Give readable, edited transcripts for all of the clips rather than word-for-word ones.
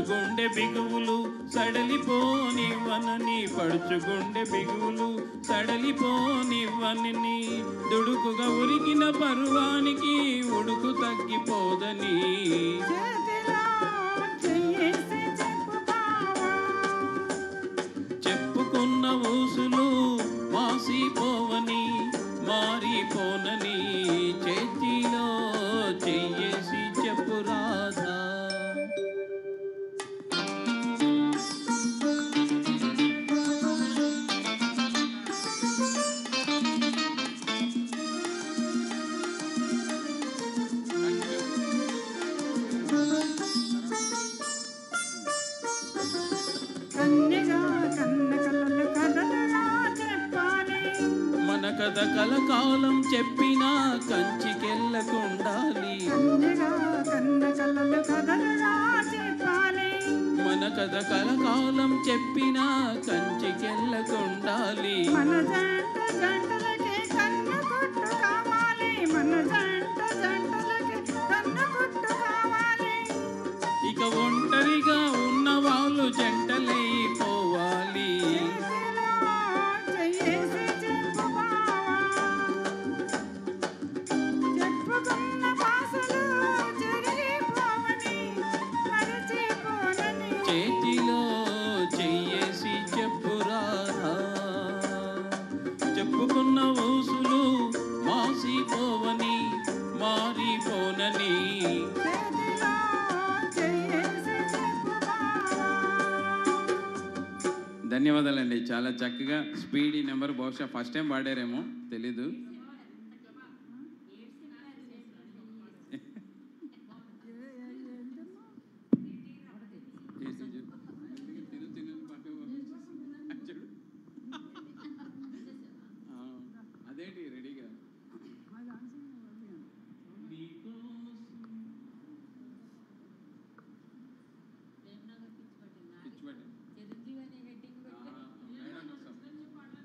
పడుచుగుండె బిగువులు సడలిపోనివ్వనని, పడుచుగుండె బిగువులు సడలిపోనివ్వనని, దుడుకుగా ఉరికిన పరువానికి ఉడుకు తగ్గిపోదని, చెప్పుకున్న ఊసులు మాసిపోవని, మారిపోనని, చేతిలో చెయ్యేసి చెప్పు రాధా. మన కథ కలకాలం చెప్పినా కంచికెళ్ళకుండాలి, మన కథ కలకాలం చెప్పినా కంచికెళ్ళకుండాలి, ఇక ఒంటరిగా ఉన్న వాళ్ళు జంటలైపోవాలి. చేతిలో చెయ్యేసి చెప్పురారా, చెప్పుకున్న ఊసులు మాసిపోవని, మారిపోనని. ధన్యవాదాలండి. చాలా చక్కగా స్పీడ్. ఈ నెంబర్ బహుశా ఫస్ట్ టైం పాడారేమో తెలీదు. అదేంటి రెడీగా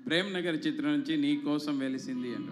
ప్రేమ్ నగర్ చిత్రం నుంచి నీ కోసం వెలిసింది అంట.